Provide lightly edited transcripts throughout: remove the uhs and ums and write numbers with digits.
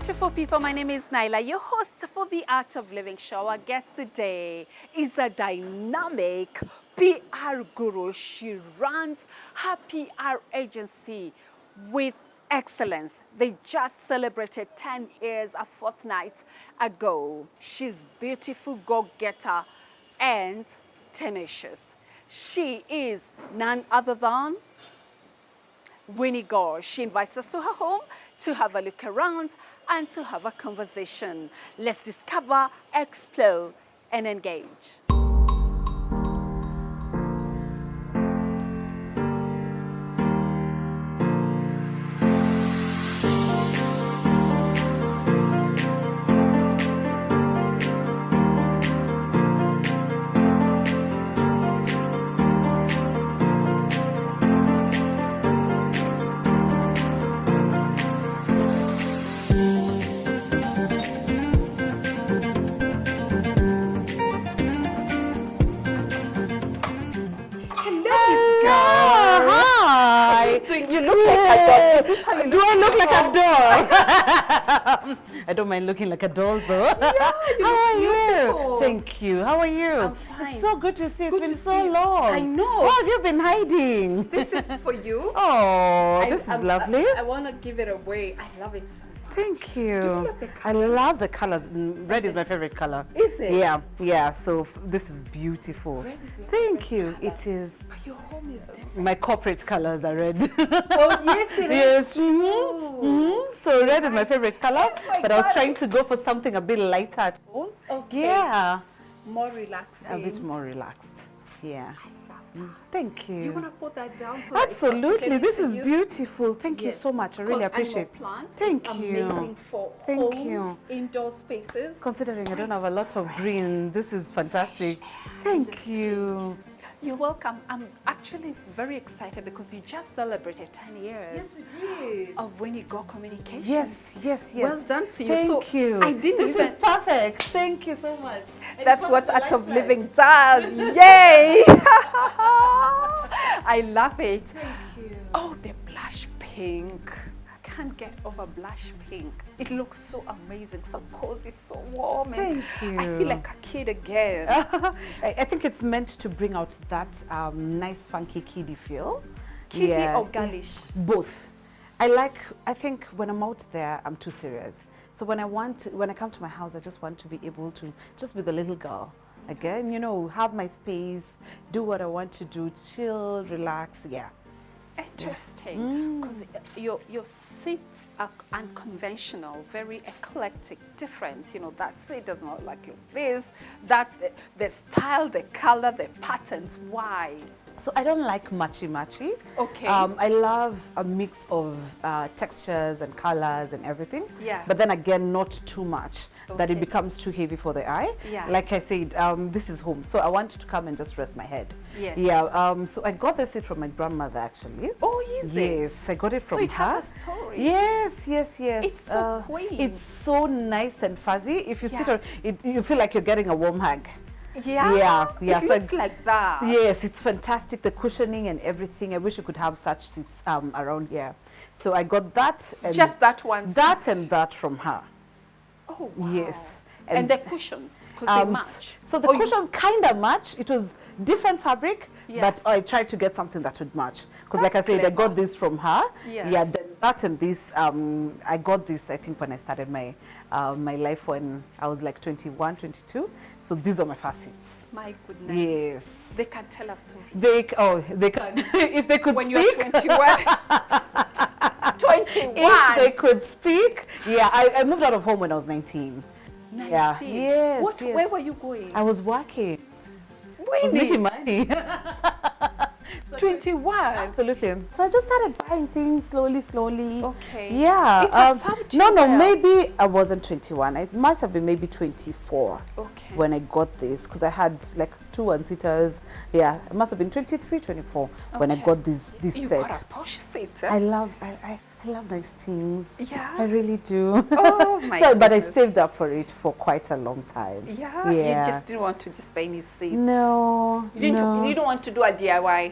Beautiful people, my name is Naila, your host for the Art of Living Show. Our guest today is a dynamic PR guru. She runs her PR agency with excellence. They just celebrated 10 years a fortnight ago. She's beautiful, go-getter, and tenacious. She is none other than Winnie. She invites us to her home to have a look around and to have a conversation. Let's discover, explore, and engage. You look like a doll. Do I look like a doll? I don't mind looking like a doll though. Yeah, How are beautiful. you? Thank you. How are you? I'm fine. It's so good to see you. It's Good been to so see you. long. I know. Where have you been hiding? This is for you. Oh, this is lovely. I want to give it away. I love it so much. Thank you. Do you love the I love the colors. Red is my favorite color. Is it? Yeah. So this is beautiful. Red is your Thank favorite you. color. It is. But your home is different. My corporate colors are red. Oh, yes, it is. Yes. True. So red is my favorite color, my but I was God. trying to go for something a bit lighter at home. Okay. Yeah, More relaxing. a bit more relaxed. Yeah. I love that. Thank you. Do you want to put that down? So that it's Absolutely. not This too is heavy? beautiful. Thank you Yes. so much. I really Called appreciate animal plants. Thank It's you. amazing for Thank homes, you. indoor spaces. Considering I don't have a lot of green, this is fantastic. Thank you. You're welcome. I'm actually very excited because you just celebrated 10 years we did. of Winnie Communications. Yes. Well done to you. Thank So you. I didn't This even... is perfect. Thank you so much. That's what Art of Living does. Yay! I love it. Thank you. Oh, the blush pink. I can't get over blush pink. It looks so amazing, so cozy, so warm. And Thank you. I feel like a kid again. I think it's meant to bring out that nice, funky kiddie feel. Kitty or girlish? Both. I think when I'm out there, I'm too serious. So when I come to my house, I just want to be able to just be the little girl. Again, have my space, do what I want to do, chill, relax, yeah. Interesting, because your seats are unconventional, very eclectic, different. That seat does not like this, that the style, the color, the patterns. Why? So I don't like matchy-matchy. Okay. I love a mix of textures and colors and everything. Yeah. But then again, not too much that it Okay. becomes too heavy for the eye. Yeah. Like I said, this is home, so I wanted to come and just rest my head. Yes. Yeah. So I got this seat from my grandmother actually. Oh, is it? Yes, I got it from So it her. has a story. Yes. It's so quaint. It's so nice and fuzzy. If you sit Yeah. on it, you feel like you're getting a warm hug. Yeah. Yeah. It So looks like that. Yes, it's fantastic. The cushioning and everything. I wish you could have such seats around here. So I got that. And Just that one. that seat. and that from her. Oh, wow. Yes. And the cushions, because they match. So the Oh, you- cushions kind of match. It was different fabric, Yeah. but I tried to get something that would match. Because like I That's said, I clever. got this from her. Yeah. Yeah. Then that and this, I got this, I think, when I started my life when I was like 21, 22. So these were my first seats. My goodness. Yes. They can tell a story. They can. If they could When speak. you're 21. 21. If they could speak. Yeah, I moved out of home when I was 19. 19. Yeah. Yes, yes. Where were you going? I was working. I was making Winnie. money. 21. Absolutely. So I just started buying things slowly. Okay. Yeah. It has served you no, well. maybe I wasn't 21. It might have been maybe 24 Okay. when I got this because I had like 2 one-seaters. Yeah, it must have been 23, 24 when I Okay. got this You set. got a posh seat. I love nice things. Yeah. I really do. Oh my But I goodness. saved up for it for quite a long time. Yeah. You just didn't want to just buy any seats. No. You didn't. no. You don't want to do a DIY.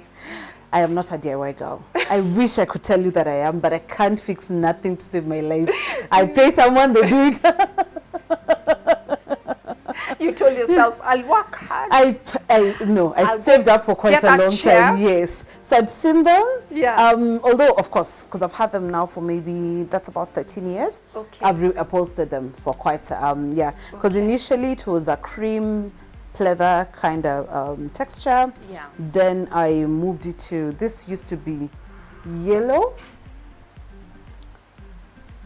I am not a DIY girl. I wish I could tell you that I am, but I can't fix nothing to save my life. I pay someone, they do it. You told yourself, I'll work hard. I saved up for quite a long time. Yes. So I'd seen them. Yeah. Although, of course, because I've had them now for maybe, that's about 13 years. Okay. I've upholstered them for quite, yeah. Because initially it was a cream pleather kind of texture. Yeah. Then I moved it to, this used to be yellow.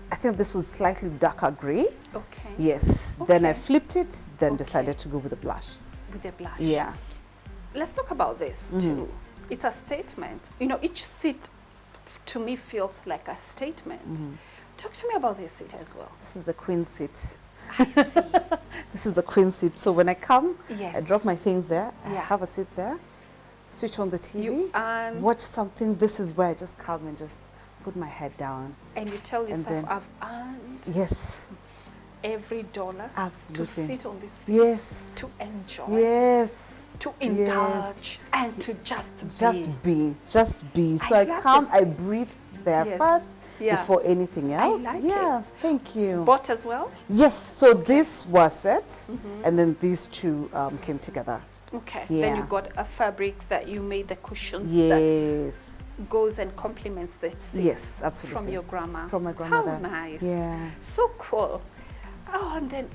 I think this was slightly darker gray. Okay. Yes. Okay. Then I flipped it, then Okay. decided to go with the blush. With the blush. Yeah. Let's talk about this too. It's a statement. You know, each seat to me feels like a statement. Talk to me about this seat as well. This is the queen seat. I see. This is the queen seat. So when I come, Yes. I drop my things there. I Yeah. have a seat there. Switch on the TV. You earn, Watch something. This is where I just come and just put my head down. and you tell yourself, then- I've earned Yes. every dollar Absolutely. to sit on this seat, Yes. to enjoy, Yes. to indulge, and to just be. Just be. So I I love come, this. I breathe there Yes. first Yeah. before anything else. like yeah. it. Thank you. Bought as well? Yes. So this was set, and then these two came together. Okay. Yeah. Then you got a fabric that you made the cushions that Yes. goes and complements the seat. Yes, absolutely. From your grandma. From my grandmother. How nice. Yeah. So cool. Oh, and then,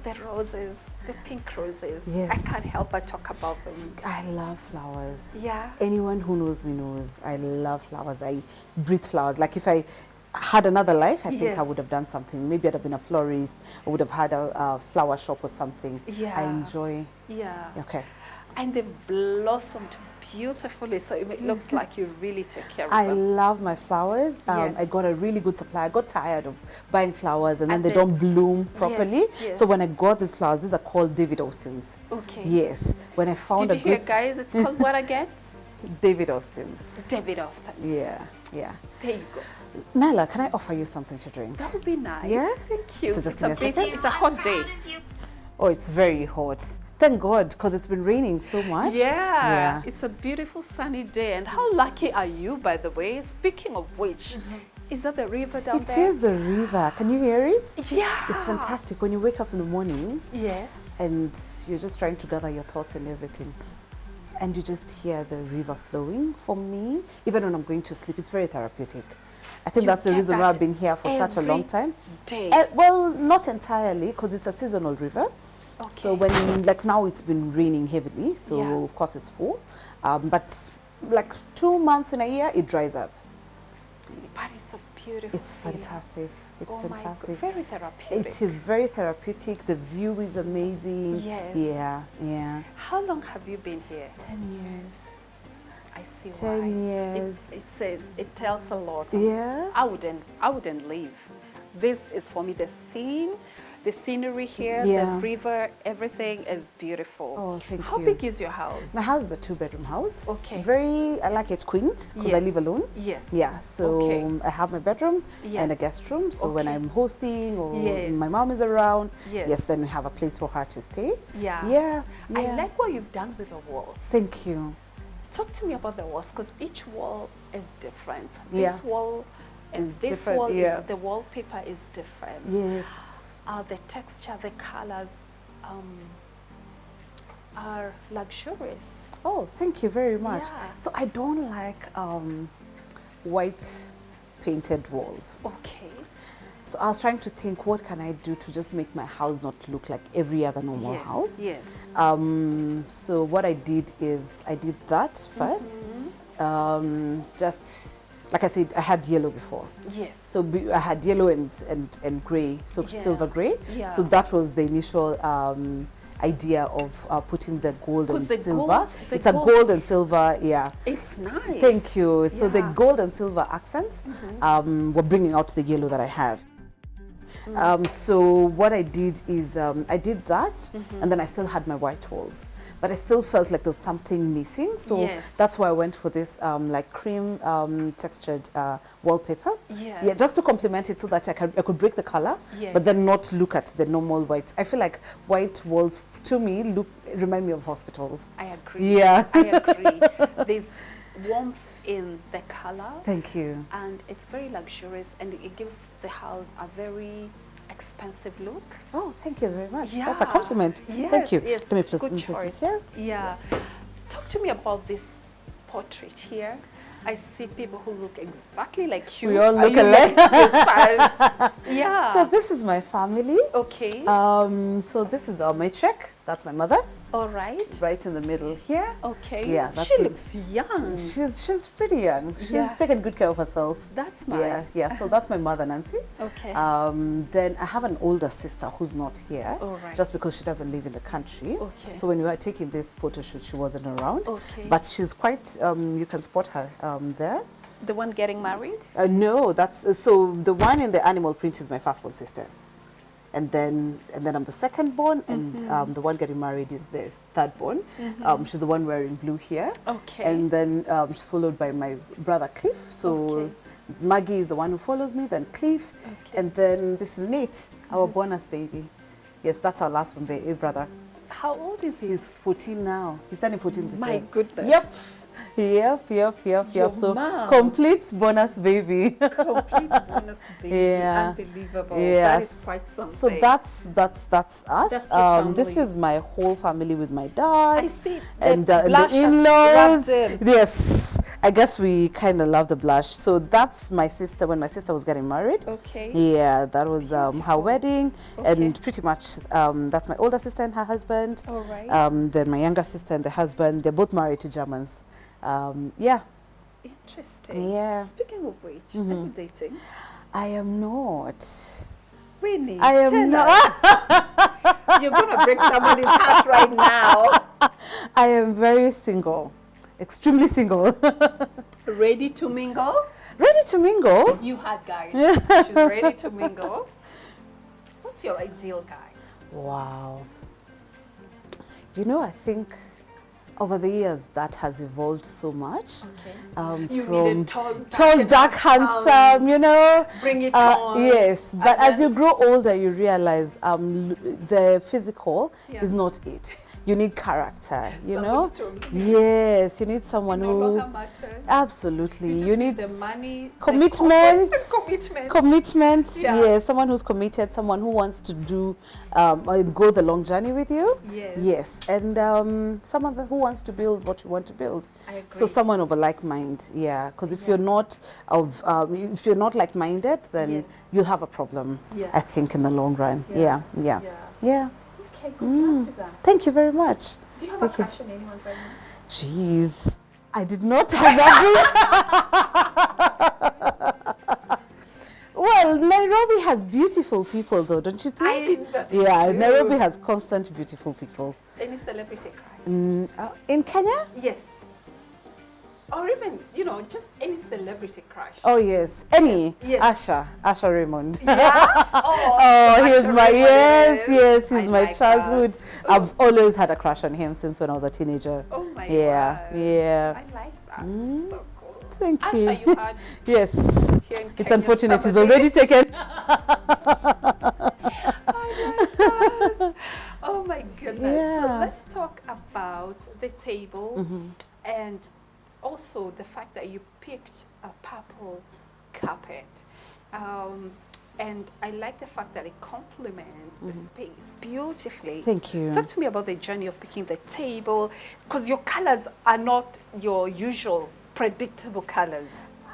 the roses, the pink roses. Yes. I can't help but talk about them. I love flowers. Yeah. Anyone who knows me knows I love flowers. I breathe flowers. Like if I had another life, I think Yes. I would have done something. Maybe I'd have been a florist. I would have had a flower shop or something. Yeah. I enjoy. Yeah. Okay. And they've blossomed beautifully, so it looks like you really take care of I them. love my flowers. Yes. I got a really good supply. I got tired of buying flowers and then And they then- don't bloom properly. yes. So when I got these flowers, these are called David Austins. Okay. Yes. When I found Did you hear, good guys? It's called what again? David Austins. David Austin. Yeah. Yeah. There you go. Nyla, can I offer you something to drink? That would be nice. Yeah? Thank you. So just it's a give me a second. it's a hot day. Oh, it's very hot. Thank God, because it's been raining so much. Yeah. It's a beautiful sunny day. And how lucky are you, by the way? Speaking of which, is that the river down It there? is the river. Can you hear it? Yeah. It's fantastic when you wake up in the morning Yes. and you're just trying to gather your thoughts and everything. And you just hear the river flowing. For me, even when I'm going to sleep, it's very therapeutic. I think You that's the get reason why that I've been here for such a long every time. day. Well, not entirely, because it's a seasonal river. Okay. So when, like now it's been raining heavily, so Yeah. of course it's full. But like 2 months in a year, it dries up. But it's a beautiful It's feeling. fantastic. It's Oh my fantastic. God, very therapeutic. It is very therapeutic. The view is amazing. Yes. Yeah, yeah. How long have you been here? 10 years. I see 10 why. years. It says, it tells a lot. Yeah. I wouldn't leave. This is for me the scene, the scenery here, Yeah. the river, everything is beautiful. Oh, thank How you. big is your house? My house is a 2-bedroom house. Okay. I like it quaint because I Yes. live alone. Yes. Yeah, so Okay. I have my bedroom and a Yes. guest room. So when Okay. I'm hosting or Yes. my mom is around, Yes. then we have a place for her to stay. Yeah. Yeah, I yeah. like what you've done with the walls. Thank you. Talk to me about the walls because each wall is different. Yeah. This wall and It's this different, wall, yeah. the wallpaper is different. Yes. The texture, the colors are luxurious. Oh, thank you very much. Yeah. So I don't like white painted walls. Okay. So I was trying to think, what can I do to just make my house not look like every other normal Yes. house? Yes. So what I did is I did that first. Just like I said, I had yellow before. Yes. So I had yellow and grey, so Yeah. silver grey. Yeah. So that was the initial idea of putting the gold 'Cause and the silver. gold- the It's a gold- gold and silver, yeah. It's nice. Thank you. So the Yeah. gold and silver accents were bringing out the yellow that I have. So what I did is I did that, and then I still had my white walls. But I still felt like there was something missing. So Yes. that's why I went for this like cream textured wallpaper. Yes. Yeah, just to complement it so that I could break the color, Yes. but then not look at the normal white. I feel like white walls, to me, remind me of hospitals. I agree. Yeah. I agree. There's warmth in the color. Thank you. And it's very luxurious, and it gives the house a very expensive look. Oh, thank you very much. Yeah. That's a compliment. Yes, Thank you. yes. Let me place Good this choice. here. Yeah. Talk to me about this portrait here. I see people who look exactly like you. We all Are look you alike. like sisters? Yeah. So this is my family. Okay. So this is our matriarch. That's my mother. All right. Right in the middle here. Okay. Yeah, that's she it. looks young. She's pretty young. She's Yeah. taken good care of herself. That's nice. Yeah. So that's my mother, Nancy. Okay. Then I have an older sister who's not here, All right. just because she doesn't live in the country. Okay. So when we were taking this photo shoot, she wasn't around. Okay. But she's quite. You can spot her there. The one getting married? No, that's so the one in the animal print is my firstborn sister. And then I'm the second born, and the one getting married is the third born. She's the one wearing blue here. Okay. And then she's followed by my brother Cliff. So Okay. Maggie is the one who follows me, then Cliff. Okay. And then this is Nate, our bonus baby. Yes, that's our last one, brother. How old is he? He's 14 now. He's turning 14 this My year. goodness. Yep. Yep. Your So mom. complete bonus baby. Complete bonus baby. Yeah. Unbelievable. Yes. That is quite something. So that's us. That's your This family. is my whole family with my dad. I see And the the blush has in-laws. rubbed in. Yes, I guess we kind of love the blush. So that's my sister when my sister was getting married. Okay. Yeah, that was her Beautiful. wedding, Okay. and pretty much that's my older sister and her husband. All right. Then my younger sister and the husband. They're both married to Germans. Yeah, Interesting. yeah. Speaking of which, are you dating? I am not. Winnie, I am tell not. us. You're going to break somebody's heart right now. I am very single, extremely single. Ready to mingle? Ready to mingle. You had guys. She's ready to mingle. What's your ideal guy? Wow. You know, I think over the years that has evolved so much. Okay. You From needed tall, dark, handsome, you know. Bring it on. Yes, but And as then- you grow older, you realize the physical Yeah. is not it. You need character, you know. Somebody told me. Yes, you need someone No who. longer matters. Absolutely, You you just need the money, commitment. Commitment. Yeah. Yes, someone who's committed, someone who wants to do go the long journey with you. Yes. Yes, and someone who wants to build what you want to build. I agree. So someone of a like mind, yeah. Because if you're not like-minded, then Yes. you'll have a problem. Yeah. I think in the long run. Yeah. Yeah. Okay, good luck with that. Thank you very much. Do you have a Thank you. crush on anyone right now? Jeez, I did not have that. Well, Nairobi has beautiful people, though, don't you think? Yeah, do. Nairobi has constant beautiful people. Any celebrity crush? In Kenya? Yes. Or even, just any celebrity crush. Oh yes, any. Yes. Asha Raymond. Yeah? Oh, he's Asha my Raymond he's I my like childhood. that. I've always had a crush on him since when I was a teenager. Oh my Yeah, God. yeah. I like that. So cool. Thank you. Asha, you had Yes. here in It's Kenya unfortunate he's somebody- already taken. Oh my goodness. So Yeah. let's talk about the table and also the fact that you picked a purple carpet. And I like the fact that it complements the space beautifully. Thank you. Talk to me about the journey of picking the table, because your colors are not your usual predictable colors.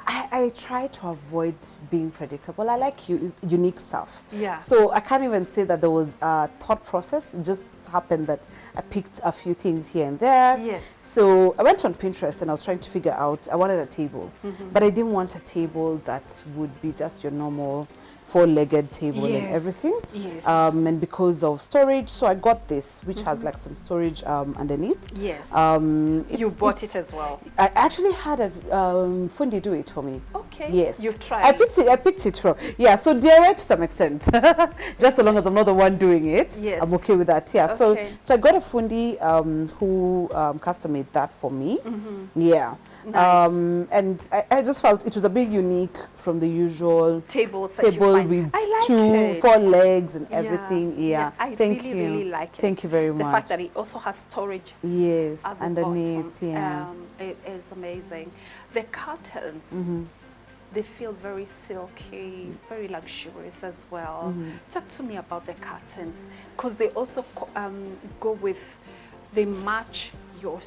I try to avoid being predictable. I like unique stuff. Yeah. So I can't even say that there was a thought process. It just happened that I picked a few things here and there. Yes. So I went on Pinterest and I was trying to figure out, I wanted a table, but I didn't want a table that would be just your normal four-legged table and Yes. everything. Yes. And because of storage, so I got this, which has like some storage underneath. Yes. You It's- bought it's- it as well. I actually had a fundi do it for me. Okay. Yes. You've tried. I picked it from. Yeah, so DIY to some extent. Just as long as I'm not the one doing it, Yes. I'm okay with that. Yeah. Okay. So I got a fundi who custom made that for me. Yeah. Nice. And I just felt it was a bit unique from the usual Tables that you table find. with I like it. 4 legs and Yeah. everything. Yeah. I Thank really, you. really like it. Thank you very The much. fact that it also has storage Yes, at the underneath. bottom, Yeah. it is amazing. The curtains, they feel very silky, very luxurious as well. Talk to me about the curtains, because they also go with, they match your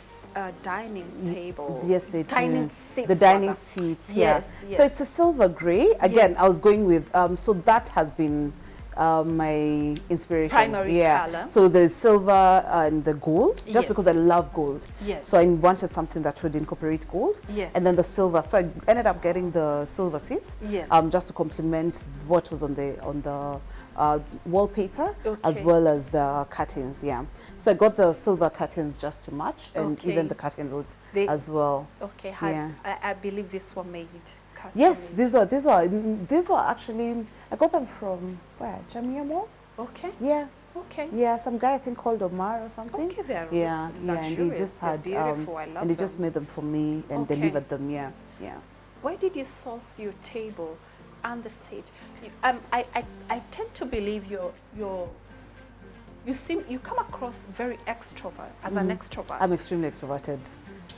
dining table. Yes, they do. Dining seats. The dining rather. seats, Yes, yeah. yes. So it's a silver grey. Again, Yes. I was going with, so that has been my inspiration. Primary color. So the silver and the gold, just Yes. because I love gold. Yes. So I wanted something that would incorporate gold. Yes. And then the silver. So I ended up getting the silver seats. Yes. Just to complement what was on the wallpaper, Okay. as well as the curtains. Yeah. So I got the silver curtains just to match, and Okay. even the curtain rods They- as well. Okay, Yeah. I believe this one made custom. Yes, these were actually, I got them from where? Jamia Mall? Okay. Yeah. Okay. Yeah, some guy I think called Omar or something. Okay, they're Yeah, yeah, and he luxurious. just They're had beautiful. I love and he them. just made them for me and Okay. delivered them. Yeah, yeah. Where did you source your table and the seat? I tend to believe you come across very extrovert, as an extrovert. I'm extremely extroverted.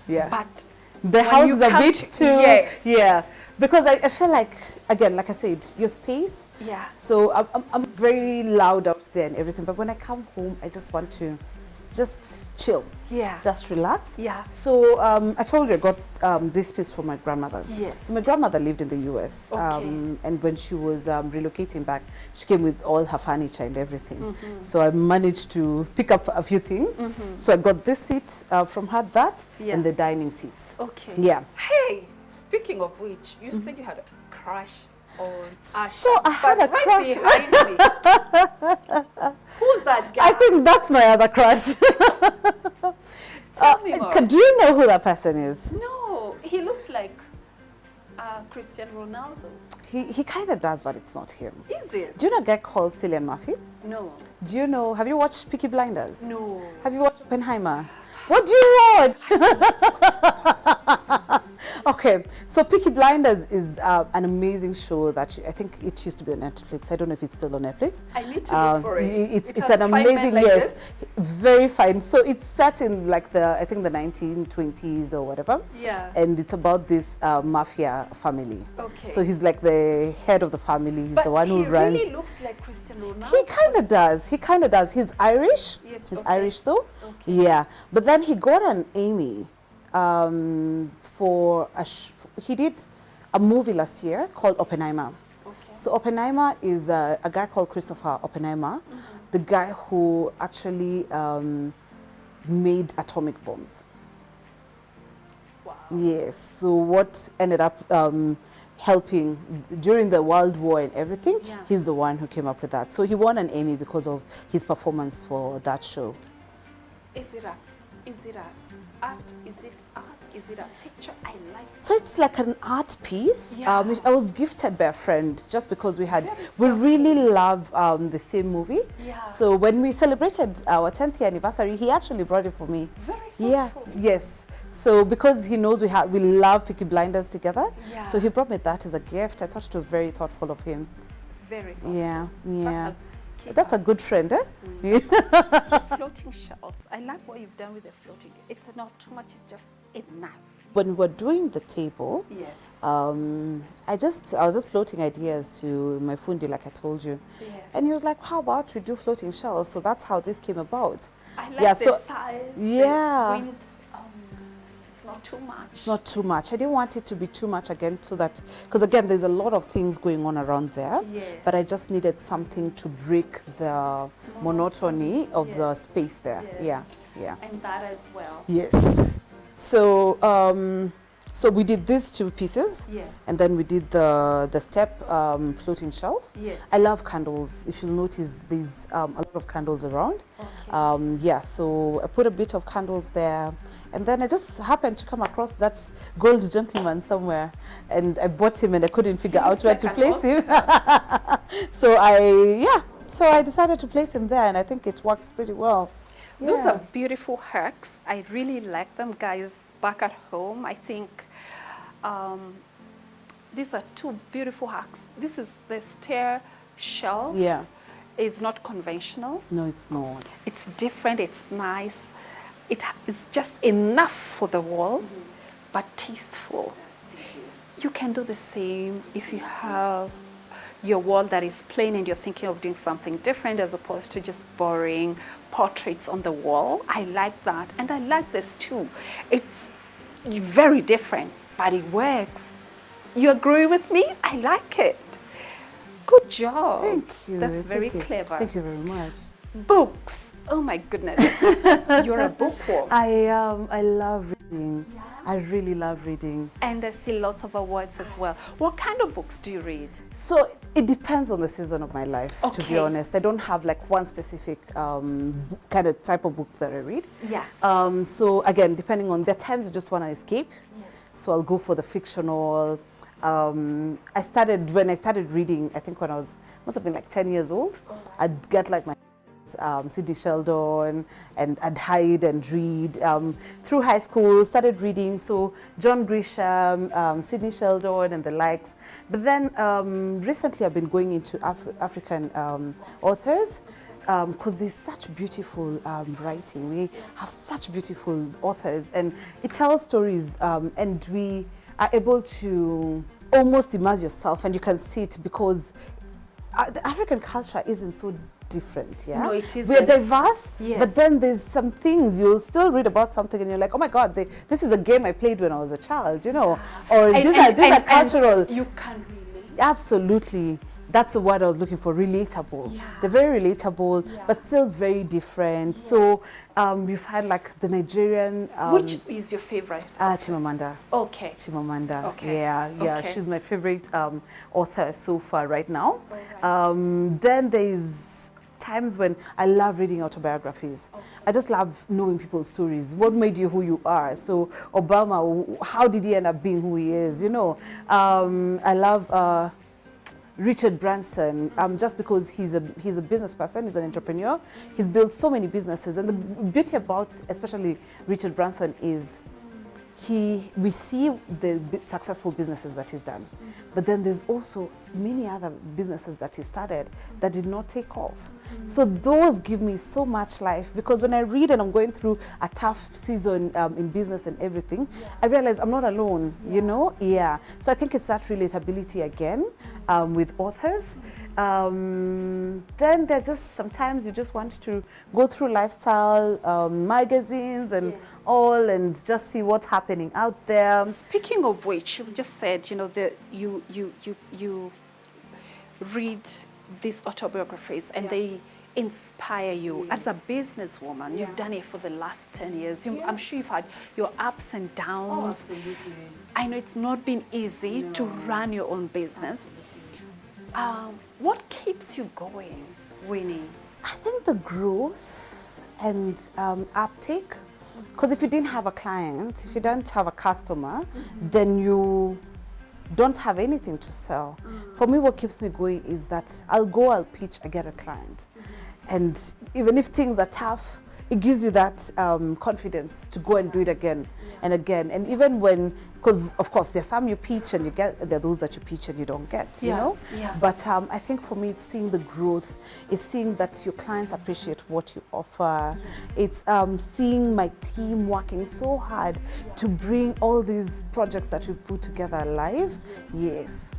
Yeah. But The when house you is a come bit to- too. Yes. Yeah. Because I feel like, again, like I said, your space. yeah. So I'm very loud out there and everything. But when I come home, I just want to just chill, Yeah. just relax. Yeah. So I told you I got this piece for my grandmother. Yes. So my grandmother lived in the US. Okay. And when she was relocating back, she came with all her furniture and everything. So I managed to pick up a few things. So I got this seat from her, that, Yeah. and the dining seats. Okay. Yeah. Hey, speaking of which, you said you had a crush on Asha. So I had but a right crush. behind me. Who's that guy? I think that's my other crush. Tell me more. Do you know who that person is? No, he looks like Cristiano Ronaldo. He kind of does, but it's not him. Is it? Do you know a guy called Cillian Murphy? No. Do you know, have you watched Peaky Blinders? No. Have you watched Oppenheimer? What do you watch? Okay, so Peaky Blinders is an amazing show that I think it used to be on Netflix. I don't know if it's still on Netflix. I need to look for it. It's It has an fine men amazing, like yes, this? very fine. So it's set in like I think the 1920s or whatever. Yeah. And it's about this mafia family. Okay. So he's like the head of the family. He's But the one who he runs. really looks like Cristiano Ronaldo. He kind of does. He kind of does. He's Irish. Yeah, He's okay. Irish though. Okay. Yeah. But then he got an Emmy for he did a movie last year called Oppenheimer. Okay. So Oppenheimer is a guy called Christopher Oppenheimer, the guy who actually made atomic bombs. Wow. Yes. So what ended up helping during the World War and everything, Yeah. he's the one who came up with that. So he won an Emmy because of his performance for that show. Is it art? Is it art? Is it a picture? I like it. So it's like an art piece. Yeah. I was gifted by a friend just because we Very really love the same movie. Yeah. So when we celebrated our 10th year anniversary, he actually brought it for me. Very Yeah, thoughtful. yes. So because he knows we love Peaky Blinders together, Yeah. so he brought me that as a gift. I thought it was very thoughtful of him. Very thoughtful. Yeah, yeah. That's That's a good friend, eh? floating shelves. I like what you've done with the floating. It's not too much, it's just enough. When we were doing the table, Yes. I was just floating ideas to my fundi, like I told you. Yeah. And he was like, how about we do floating shells? So that's how this came about. I like yeah, the so- size. Yeah. The wind, it's not too much. It's not too much. I didn't want it to be too much again, so that, because again, there's a lot of things going on around there. Yes. But I just needed something to break the monotony of the Yes. space there. Yes. Yeah. And that as well. Yes. So, so we did these two pieces. Yes. And then we did the step floating shelf. Yes. I love candles. If you'll notice, there's a lot of candles around. Okay. Yeah, so I put a bit of candles there. And then I just happened to come across that gold gentleman somewhere. And I bought him and I couldn't figure out looks where like to an place him. So I decided to place him there, and I think it works pretty well. Those Yeah. are beautiful hacks. I really like them, guys. Back at home, I think these are two beautiful hacks. This is the stair shelf. Yeah. It's not conventional. No, it's not. It's different. It's nice. It is just enough for the wall, but tasteful. You can do the same if you have your wall that is plain and you're thinking of doing something different as opposed to just boring portraits on the wall. I like that. And I like this too. It's very different, but it works. You agree with me? I like it. Good job. Thank you. That's very Thank you. clever. Thank you very much. Books. Oh my goodness. You're a bookworm. I love reading. Yeah. I really love reading. And I see lots of awards as well. What kind of books do you read? So it depends on the season of my life, to be Okay. honest. I don't have like one specific kind of type of book that I read. Yeah. So again, depending on the times I just want to escape. Yes. So I'll go for the fictional. When I started reading, I think when I must have been like 10 years old, I'd get like my Sidney Sheldon, and I'd hide and read. Through high school, started reading, so John Grisham, Sidney Sheldon and the likes. But then recently I've been going into African authors, because there's such beautiful writing. We have such beautiful authors, and it tells stories, and we are able to almost immerse yourself, and you can see it because the African culture isn't so different, yeah? No, it isn't. We're diverse, Yes. but then there's some things you'll still read about something and you're like, oh my God, this is a game I played when I was a child, you know? Or these are cultural. And you can relate. Absolutely. That's the word I was looking for, relatable. Yeah. They're very relatable, Yeah. but still very different. Yes. So we've had like the Nigerian... Which is your favorite? Chimamanda. Okay. Chimamanda. Okay. Yeah, Okay. she's my favorite author so far right now. Alright. Then there's times when I love reading autobiographies. Okay. I just love knowing people's stories. What made you who you are? So Obama, how did he end up being who he is? You know, I love Richard Branson, just because he's a business person, he's an entrepreneur. He's built so many businesses, and the beauty about especially Richard Branson is we see the successful businesses that he's done, but then there's also many other businesses that he started that did not take off. So those give me so much life, because when I read and I'm going through a tough season in business and everything, I realize I'm not alone, you know? Yeah. So I think it's that relatability again with authors. Then there's just sometimes you just want to go through lifestyle magazines and all, and just see what's happening out there. Speaking of which, you just said, you know, you read these autobiographies and they inspire you. As a businesswoman, you've done it for the last 10 years. I'm sure you've had your ups and downs. Oh, absolutely. I know it's not been easy to run your own business. What keeps you going, Winnie? I think the growth and uptake. Because if you didn't have a client, if you don't have a customer, then you don't have anything to sell. For me, what keeps me going is that I'll pitch, I get a client. And even if things are tough, it gives you that confidence to go and do it again and again. And even when, because of course there's some you pitch and you get, there are those that you pitch and you don't get, you know? Yeah. But I think for me, it's seeing the growth, it's seeing that your clients appreciate what you offer. It's seeing my team working so hard to bring all these projects that we put together alive. Yes.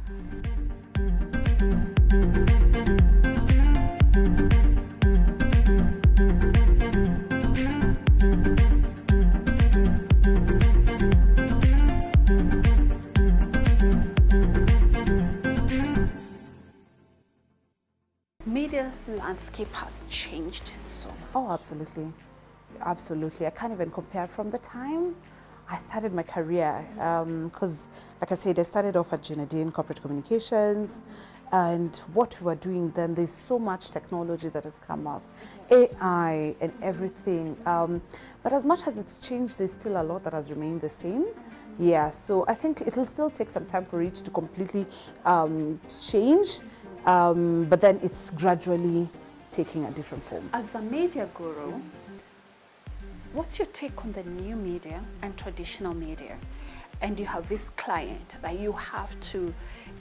Media landscape has changed so much. Oh, absolutely. Absolutely. I can't even compare from the time I started my career. Because, like I said, I started off at Grenadine Corporate Communications. And what we were doing then, there's so much technology that has come up. AI and everything. But as much as it's changed, there's still a lot that has remained the same. Yeah, so I think it'll still take some time for it to completely change. But then it's gradually taking a different form. As a media guru, what's your take on the new media and traditional media? And you have this client that you have to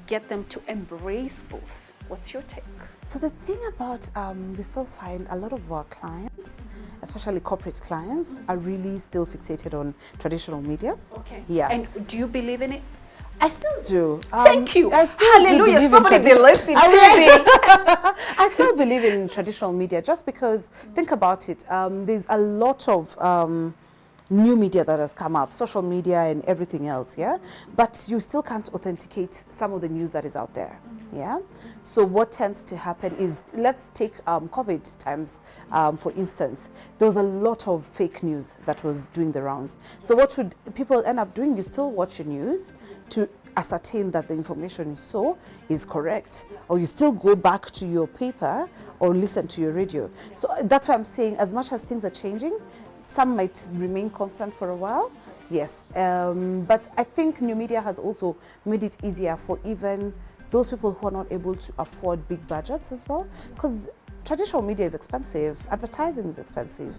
get them to embrace both. What's your take? So the thing about, we still find a lot of our clients, especially corporate clients, are really still fixated on traditional media. Okay. Yes. And do you believe in it? I still do. Thank you. I still Hallelujah. do believe Somebody in be listening to me. I still believe in traditional media just because, think about it, there's a lot of new media that has come up, social media and everything else, yeah? But you still can't authenticate some of the news that is out there, yeah? So what tends to happen is, let's take COVID times, for instance. There was a lot of fake news that was doing the rounds. So what should people end up doing? You still watch the news to ascertain that the information you saw is correct, or you still go back to your paper or listen to your radio. So that's why I'm saying, as much as things are changing, some might remain constant for a while, yes. But I think new media has also made it easier for even those people who are not able to afford big budgets as well, because traditional media is expensive, advertising is expensive,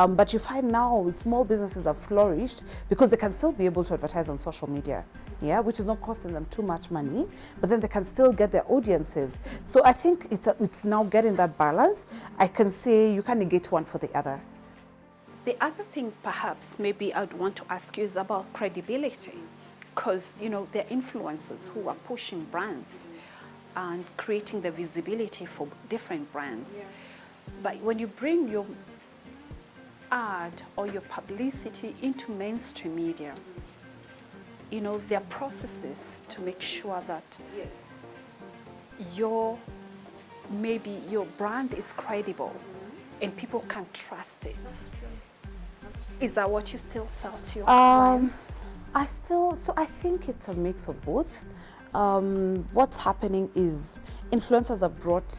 but you find now small businesses have flourished because they can still be able to advertise on social media, yeah, which is not costing them too much money, but then they can still get their audiences. So I think it's now getting that balance. I can say you can't negate one for the other. The other thing perhaps maybe I'd want to ask you is about credibility, because you know there are influencers who are pushing brands and creating the visibility for different brands. But when you bring your ad or your publicity into mainstream media, you know, there are processes to make sure that maybe your brand is credible and people can trust it. Is that what you still sell to your clients? I think it's a mix of both. What's happening is influencers have brought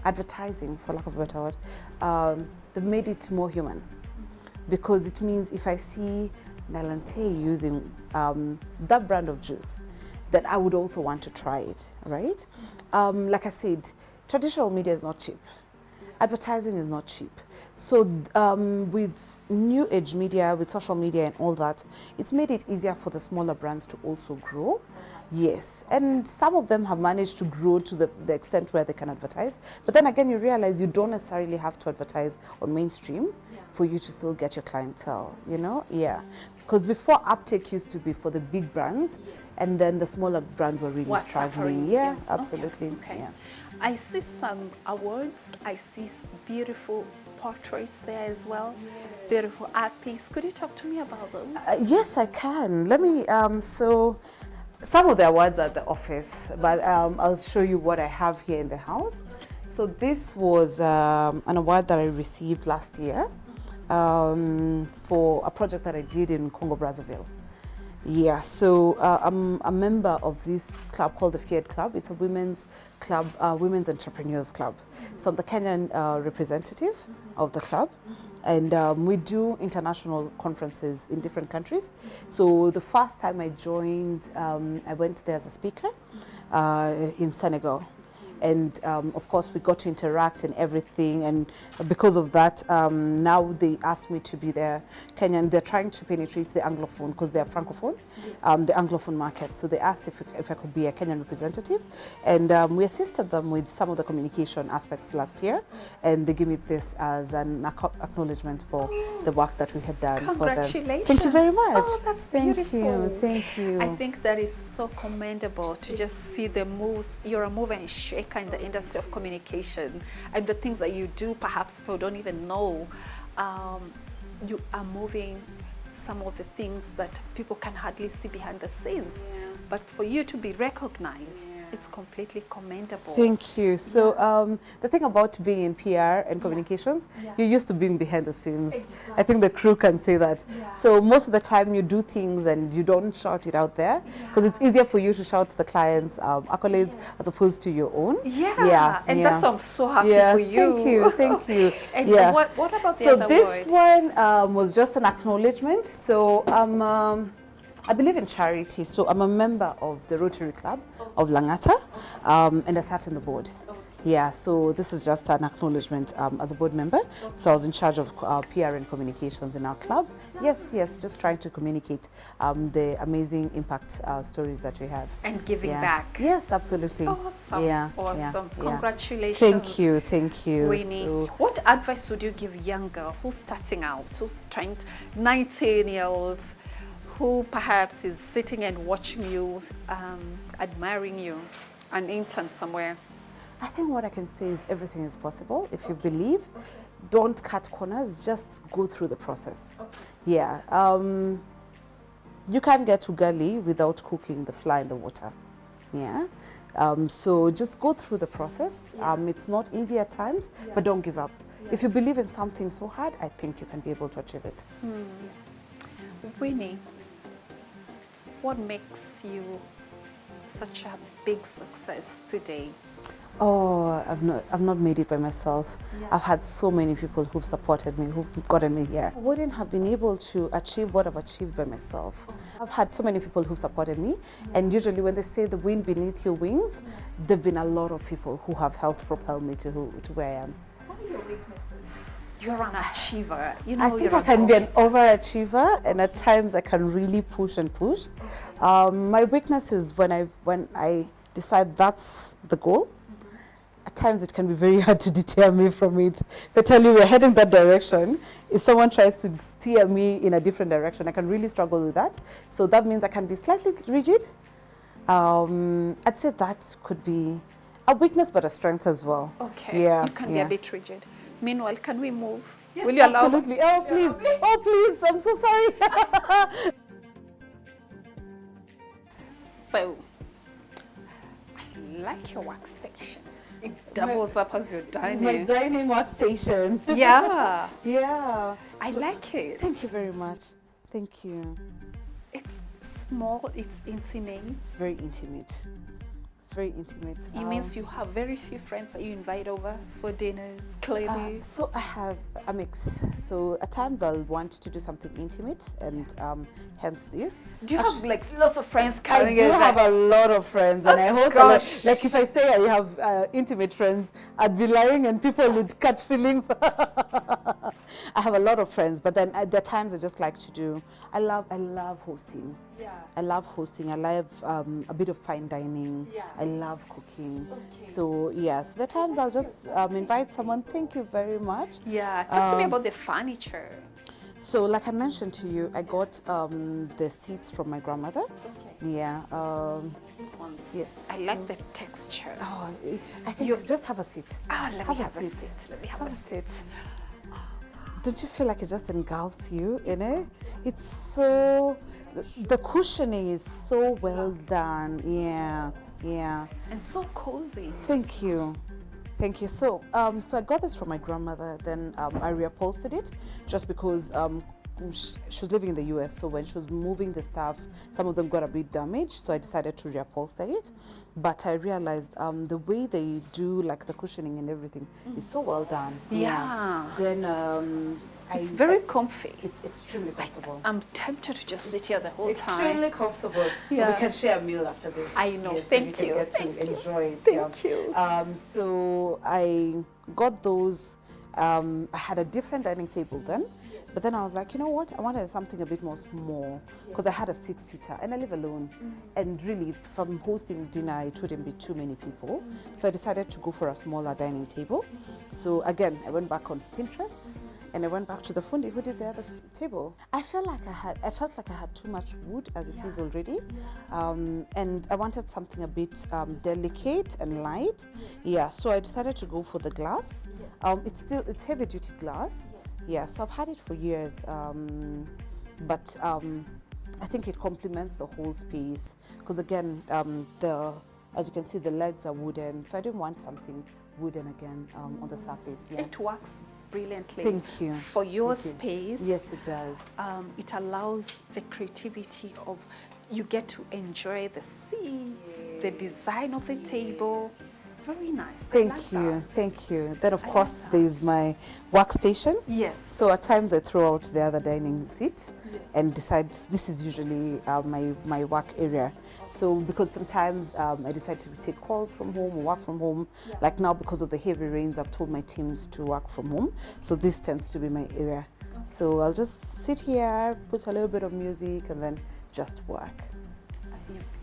advertising, for lack of a better word. They've made it more human, because it means if I see Nalante using that brand of juice, then I would also want to try it, right? Like I said, traditional media is not cheap. Advertising is not cheap. So with new age media, with social media and all that, it's made it easier for the smaller brands to also grow. Yes, and some of them have managed to grow to the extent where they can advertise. But then again, you realize you don't necessarily have to advertise on mainstream for you to still get your clientele, you know? Yeah. Because before, uptake used to be for the big brands, and then the smaller brands were really struggling. Yeah, absolutely. Okay. Yeah. I see some awards. I see beautiful portraits there as well. Beautiful art piece. Could you talk to me about those? Yes, I can. Let me. So, some of the awards are at the office, but I'll show you what I have here in the house. So this was an award that I received last year for a project that I did in Congo Brazzaville. Yeah, so I'm a member of this club called the Fiat Club. It's a women's club, women's entrepreneurs club. So I'm the Kenyan representative of the club, and we do international conferences in different countries. So the first time I joined, I went there as a speaker in Senegal. And of course, we got to interact and everything. And because of that, now they asked me to be their Kenyan. They're trying to penetrate the Anglophone because they're Francophone, the Anglophone market. So they asked if I could be a Kenyan representative. And we assisted them with some of the communication aspects last year. And they gave me this as an acknowledgement for the work that we had done for them. Congratulations. Thank you very much. Oh, that's beautiful. Thank you. I think that is so commendable to just see the moves. You're a mover and shaker in the industry of communication, and the things that you do, perhaps people don't even know. You are moving some of the things that people can hardly see behind the scenes. But for you to be recognized, it's completely commendable. Thank you. So the thing about being in PR and communications, you're used to being behind the scenes. Exactly. I think the crew can say that. So most of the time you do things and you don't shout it out there, because it's easier for you to shout to the clients' accolades as opposed to your own. And that's why I'm so happy for you. Thank you. And what about the other So this one was just an acknowledgement. So I believe in charity, so I'm a member of the Rotary Club of Langata, and I sat on the board. Yeah, so this is just an acknowledgement as a board member. So I was in charge of PR and communications in our club. Yes, just trying to communicate the amazing impact stories that we have. And giving back. Yes, absolutely. Awesome. Awesome. Congratulations. Thank you. Winnie, what advice would you give young girl who's starting out, who's trying 19-year-olds, who perhaps is sitting and watching you, admiring you, an intern somewhere? I think what I can say is everything is possible if you believe. Don't cut corners, just go through the process. Yeah. You can't get to Gali without cooking the fly in the water. Yeah. So just go through the process. It's not easy at times, but don't give up. If you believe in something so hard, I think you can be able to achieve it. Winnie, what makes you such a big success today? Oh, I've not made it by myself. I've had so many people who've supported me, who've gotten me here. I wouldn't have been able to achieve what I've achieved by myself. I've had so many people who've supported me, and usually when they say the wind beneath your wings, there've been a lot of people who have helped propel me to where I am. What are your weaknesses? You're an achiever. You know, I think I can be an overachiever, and at times I can really push and push. My weakness is when I decide that's the goal. At times it can be very hard to deter me from it. If I tell you we're heading that direction, if someone tries to steer me in a different direction, I can really struggle with that. So that means I can be slightly rigid. I'd say that could be a weakness, but a strength as well. Okay, yeah, you can be a bit rigid. Meanwhile, can we move? Yes, will you allow? Absolutely. Oh, please. Oh, please. I'm so sorry. So, I like your workstation. It doubles up as your dining. My dining workstation. Yeah. Yeah. I like it. Thank you very much. Thank you. It's small, it's intimate. It's very intimate. It's very intimate. It means you have very few friends that you invite over for dinners, clearly. So I have a mix. So at times I'll want to do something intimate, and hence this. Do you have like lots of friends I coming do over? have a lot of friends, and I host a lot. Like if I say I have intimate friends, I'd be lying, and people would catch feelings. I have a lot of friends, but then there are times I just like to do. I love hosting. Yeah. I love hosting. I love a bit of fine dining. Yeah. I love cooking. Okay. So yes, the times I'll just invite someone. Thank you very much. Yeah. Talk to me about the furniture. So like I mentioned to you, I got the seats from my grandmother. Okay. Yeah. These ones. Yes. I like the texture. Oh, I think you just have a seat. Let me have a seat. Let me have a seat. Don't you feel like it just engulfs you in it? It's so, the cushioning is so well done. Yeah. And so cozy. Thank you. So, so I got this from my grandmother. Then I reupholstered it, just because she was living in the US. So when she was moving the stuff, some of them got a bit damaged. So I decided to reupholster it. But I realized the way they do like the cushioning and everything is so well done. Yeah. Then It's very comfy. It's extremely comfortable. I'm tempted to just sit here the whole time. Extremely comfortable. Yeah. We can share a meal after this. I know. Yes, Thank then you. can get Thank to you. enjoy it. Thank you. So I got those. I had a different dining table then, but then I was like, you know what? I wanted something a bit more small, because I had a 6-seater and I live alone. And really, from hosting dinner, it wouldn't be too many people. So I decided to go for a smaller dining table. So again, I went back on Pinterest. And I went back to the fundi who did the other table. I felt like I had too much wood as it is already, and I wanted something a bit delicate and light. Yeah, so I decided to go for the glass. It's heavy duty glass. Yeah, so I've had it for years, but I think it complements the whole space, because again, as you can see, the legs are wooden, so I didn't want something wooden again on the surface. Yeah. It works brilliantly. Thank you. For your Thank you. space. Yes, it does. It allows the creativity of, you get to enjoy the seats, the design of the table. Very nice. Thank you. Then of course there's my workstation. Yes. So at times I throw out the other dining seat and decide this is usually my work area. So because sometimes I decide to take calls from home or work from home. Like now, because of the heavy rains, I've told my teams to work from home. So this tends to be my area. So I'll just sit here, put a little bit of music, and then just work.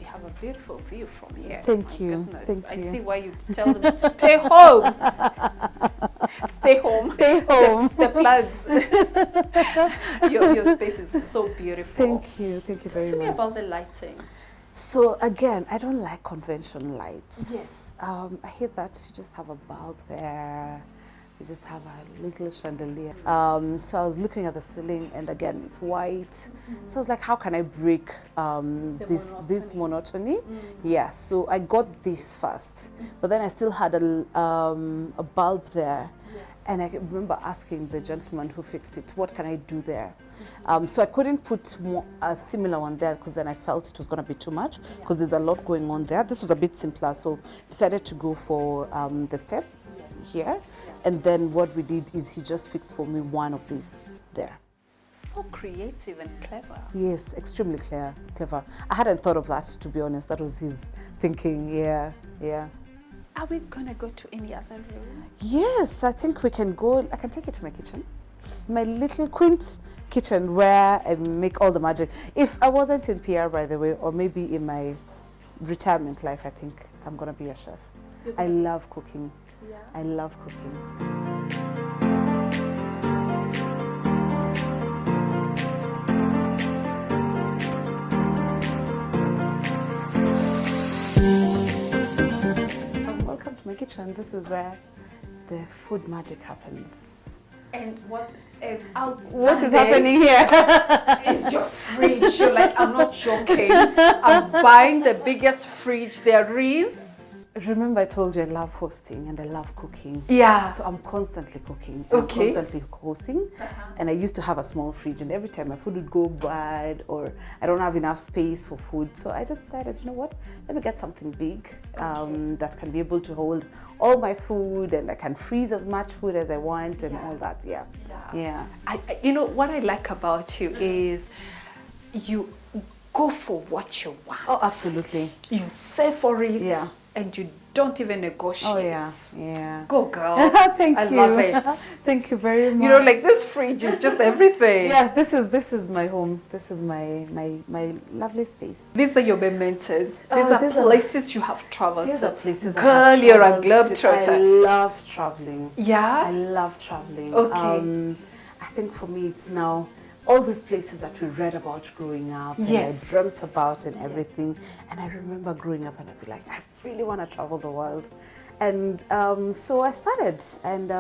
You have a beautiful view from here. Thank you. Goodness. Thank I you. see why you tell them to stay home. Stay Stay home. Stay home. The floods. Your space is so beautiful. Thank you very Tell me much. about the lighting. So again, I don't like conventional lights. Yes. I hate that you just have a bulb there. You just have a little chandelier. So I was looking at the ceiling, and again, it's white. So I was like, how can I break this monotony? Yeah. So I got this first, but then I still had a bulb there. And I remember asking the gentleman who fixed it, what can I do there? So I couldn't put a similar one there because then I felt it was going to be too much because there's a lot going on there. This was a bit simpler, so decided to go for the step here. And then what we did is he just fixed for me one of these there. So creative and clever. Yes, extremely clever. I hadn't thought of that, to be honest. That was his thinking, yeah. Are we gonna go to any other room? Yes, I think we can go. I can take you to my kitchen. My little quaint kitchen where I make all the magic. If I wasn't in PR, by the way, or maybe in my retirement life, I think I'm gonna be a chef. I love cooking. Yeah. I love cooking. Welcome to my kitchen. This is where the food magic happens. And what is out? What is happening here? It's your fridge. You're like, I'm not joking. I'm buying the biggest fridge there is. Remember I told you I love hosting and I love cooking. Yeah. So I'm constantly cooking. Okay. I'm constantly hosting. And I used to have a small fridge, and every time my food would go bad or I don't have enough space for food. So I just decided, you know what, let me get something big that can be able to hold all my food, and I can freeze as much food as I want and all that. Yeah. You know, what I like about you is you go for what you want. Oh, absolutely. You save for it. Yeah. And you don't even negotiate. Oh, yeah. Go, girl. Thank you. I love it. Thank you very much. You know, like this fridge is just everything. Yeah, this is my home. This is my lovely space. These are your mementos. These are places you have traveled These to. are places Girl, you're a globetrotter. I love traveling. Yeah? I love traveling. Okay. I think for me it's now all these places that we read about growing up and I dreamt about and everything. And I remember growing up and I'd be like, I really want to travel the world. And so I started. And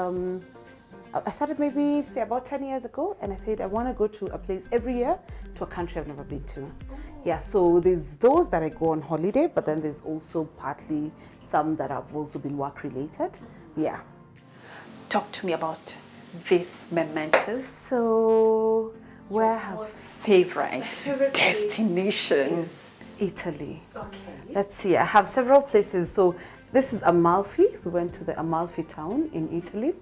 I started maybe, say, about 10 years ago. And I said, I want to go to a place every year to a country I've never been to. Yeah, so there's those that I go on holiday, but then there's also partly some that have also been work-related. Yeah. Talk to me about these mementos. So, where I have favorite destination is Italy. Okay. Let's see, I have several places. So this is Amalfi. We went to the Amalfi town in Italy.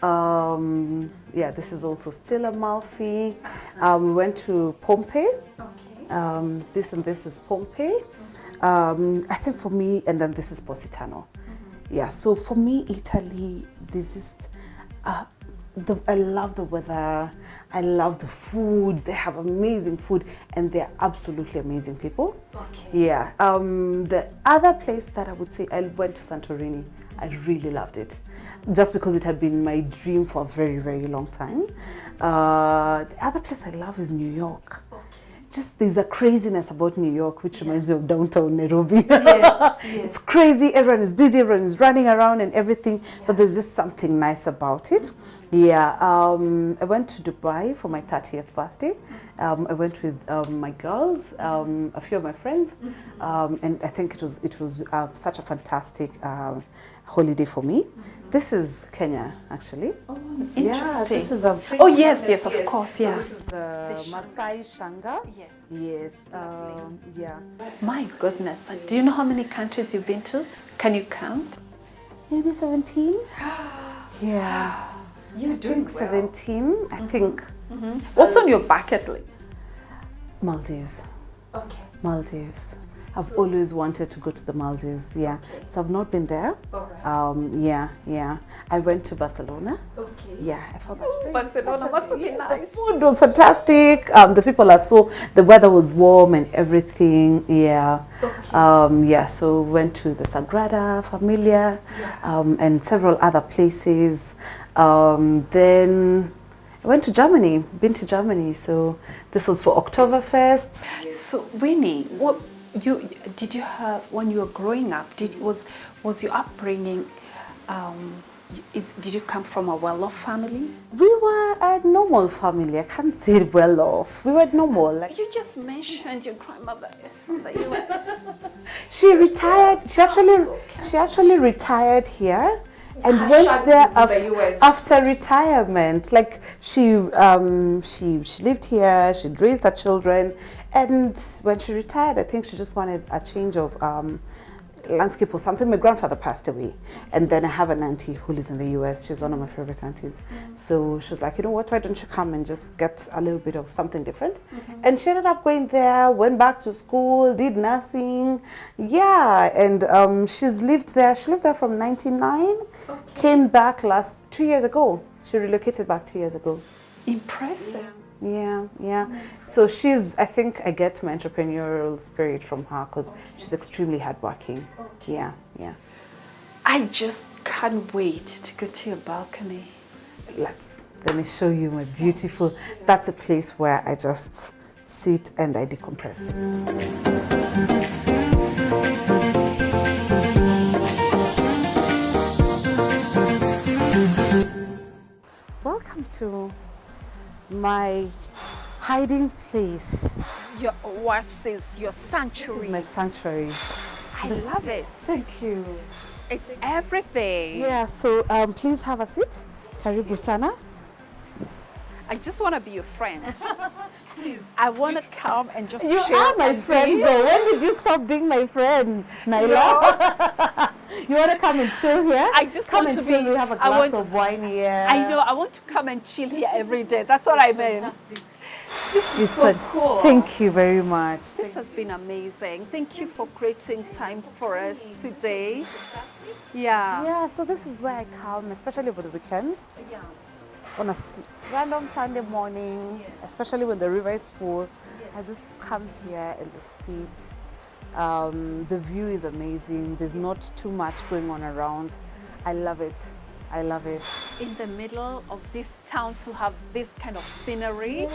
Yeah, this is also still Amalfi. We went to Pompeii. Okay. This is Pompeii. I think for me, and then this is Positano. Yeah, so for me, Italy, this is I love the weather, I love the food, they have amazing food, and they're absolutely amazing people. Okay. Yeah. The other place that I would say, I went to Santorini. I really loved it, just because it had been my dream for a very, very long time. The other place I love is New York. Just there's a craziness about New York, which reminds me of downtown Nairobi. Yes. It's crazy, everyone is busy, everyone is running around and everything, but there's just something nice about it. Yeah, I went to Dubai for my 30th birthday. I went with my girls, a few of my friends, and I think it was such a fantastic holiday for me. This is Kenya, actually. Oh, interesting. Yeah, this is a yes, of course, yeah. So this is the Masai Shanga. Yes. Yeah. My goodness, do you know how many countries you've been to? Can you count? Maybe 17. Yeah. You're doing 17, I think. What's on your bucket list? Maldives. Okay. Maldives. I've always wanted to go to the Maldives. Yeah, so I've not been there. Yeah. I went to Barcelona. Okay. Yeah, I found that Barcelona must have been nice. The food was fantastic. The people are the weather was warm and everything. Yeah. Okay. Yeah, so went to the Sagrada Familia, and several other places. Then I went to Germany, been to Germany. So this was for Oktoberfest. So Winnie, what did you have when you were growing up? Was your upbringing? Did you come from a well-off family? We were a normal family. I can't say well off. We were normal. Like, You just mentioned your grandmother is from the US. she retired. She actually retired here and went there after retirement. Like she lived here. She'd raised her children, and when she retired, I think she just wanted a change of landscape or something. My grandfather passed away, and then I have an auntie who lives in the US. She's one of my favorite aunties. So she was like, you know what, why don't you come and just get a little bit of something different? And she ended up going there, went back to school, did nursing. Yeah, and she's lived there. She lived there from 99, came back 2 years ago. She relocated back 2 years ago. Impressive. Yeah. So I think I get my entrepreneurial spirit from her because she's extremely hardworking. Yeah. I just can't wait to go to your balcony. Let me show you my beautiful, that's a place where I just sit and I decompress. Welcome to my hiding place. Your oasis, your sanctuary. This is my sanctuary. I love it. Thank you. It's everything. Yeah, so please have a seat. Karibu sana. I just want to be your friend. Please. I want to come and just You chill. are my friend though. When did you stop being my friend, Naila? You want to come and chill here? I just come want and to chill. be. We have a glass of wine here. I know. I want to come and chill here every day. That's what I meant. Fantastic. This is so cool. Thank you very much. This has been amazing. Thank you for creating time for us today. Yeah, so this is where I come, especially over the weekends. On a random Sunday morning, especially when the river is full, I just come here and just sit. The view is amazing. There's not too much going on around. I love it. In the middle of this town to have this kind of scenery,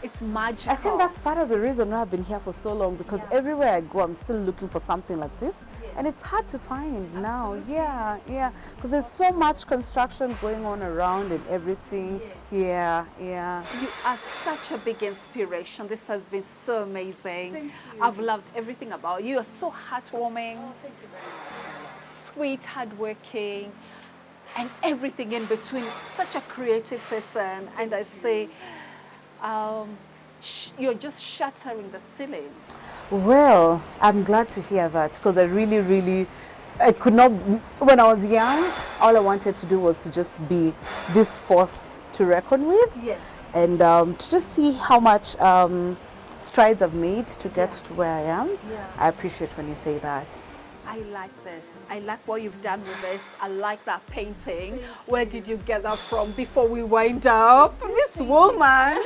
it's magical. I think that's part of the reason why I've been here for so long, because everywhere I go, I'm still looking for something like this. And it's hard to find now. Yeah. Because there's so much construction going on around and everything. Yeah. You are such a big inspiration. This has been so amazing. I've loved everything about you. You're so heartwarming, sweet, hardworking, and everything in between. Such a creative person. And I say, you're just shattering the ceiling. Well, I'm glad to hear that, because I could not, when I was young, all I wanted to do was to just be this force to reckon with. Yes. And to just see how much strides I've made to get to where I am. Yeah. I appreciate when you say that. I like this. I like what you've done with this. I like that painting. Where did you get that from before we wind up? This woman.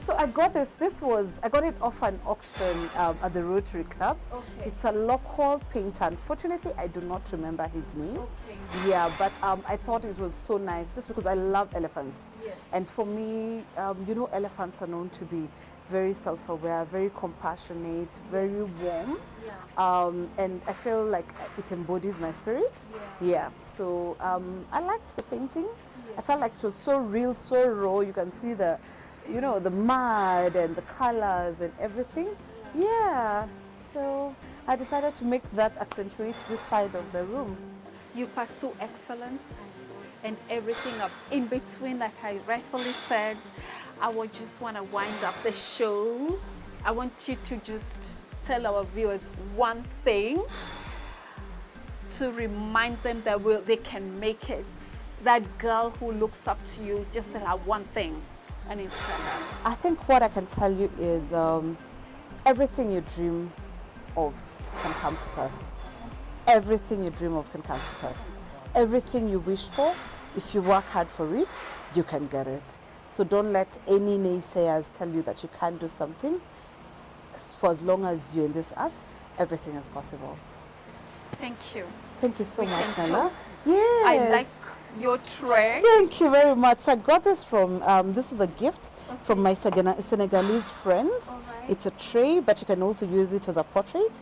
So I got I got it off an auction at the Rotary Club. Okay. It's a local painter. Unfortunately, I do not remember his name. Okay. Yeah, but I thought it was so nice just because I love elephants. Yes. And for me, elephants are known to be very self-aware, very compassionate, very warm. Yeah. And I feel like it embodies my spirit. Yeah. So I liked the painting. I felt like it was so real, so raw. You can see the mud and the colors and everything. Yeah. So I decided to make that accentuate this side of the room. You pursue excellence and everything up in between, like I rightfully said. I would just want to wind up the show. I want you to just tell our viewers one thing to remind them that they can make it. That girl who looks up to you, just tell her one thing and inspire them. I think what I can tell you is everything you dream of can come to pass. Everything you dream of can come to pass. Everything you wish for, if you work hard for it, you can get it. So don't let any naysayers tell you that you can't do something. For as long as you're in this earth, everything is possible. Thank you. Thank you so We much, can Nana. toast. Yes. I like your tray. Thank you very much. I got this from, this was a gift from my Senegalese friend. Alright. It's a tray, but you can also use it as a portrait.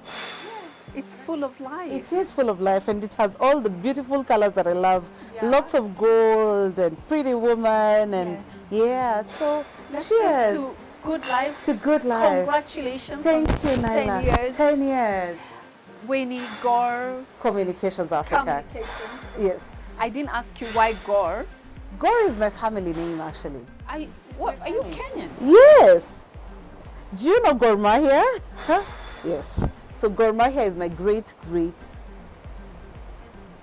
It's full of life. It is full of life, and it has all the beautiful colors that I love. Yeah. Lots of gold and pretty woman, and yeah, so Let's cheers to good life. to good life. Congratulations Thank on you, Naila. 10 years. 10 years. Winnie, Gore, Communications Africa. Communications. Yes. I didn't ask you why Gore. Gore is my family name, actually. Are you Kenyan? Yes. Do you know Gor Mahia? Huh? Yes. So Gor Mahia is my great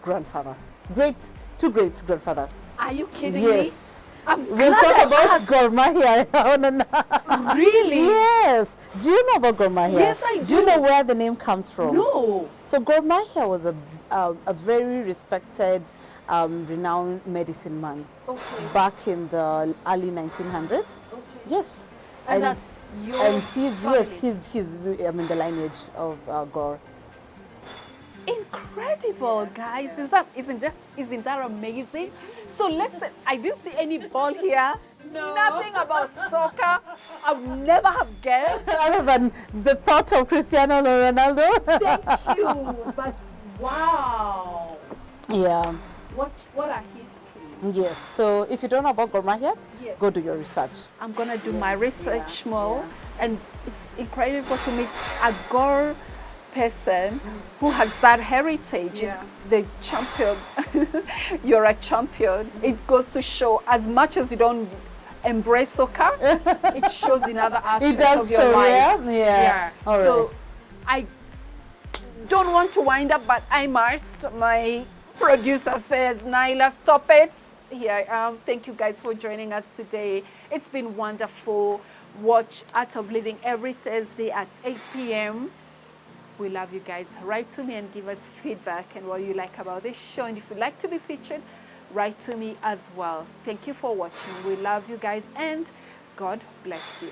grandfather. Two greats grandfather. Are you kidding Yes. me? I'm We'll glad talk I about asked. Gor Mahia. Really? Yes. Do you know about Gor Mahia? Yes, I Do you do. know where the name comes from? No. So Gor Mahia was a very respected, renowned medicine man Okay. back in the early 1900s. Okay. yes. And that's your and he's family? yes he's I'm in the lineage of Gor. Incredible, guys! Isn't that amazing? So let's say I didn't see any ball here. No. Nothing about soccer. I would never have guessed. Other than the thought of Cristiano Ronaldo. Thank you. But wow, Yeah. what a history. Yes. So if you don't know about Gor Mahia, Yes. go do your research. I'm gonna do my research more, and it's incredible to meet a Gore person who has that heritage. The champion. You're a champion. It goes to show, as much as you don't embrace soccer, it shows in other aspects of your show, life. yeah. All So right. I don't want to wind up, but I must. My producer says, Naila, stop it. Here I am. Thank you guys for joining us today. It's been wonderful. Watch Art of Living every Thursday at 8 p.m. We love you guys. Write to me and give us feedback and what you like about this show. And if you'd like to be featured, write to me as well. Thank you for watching. We love you guys, and God bless you.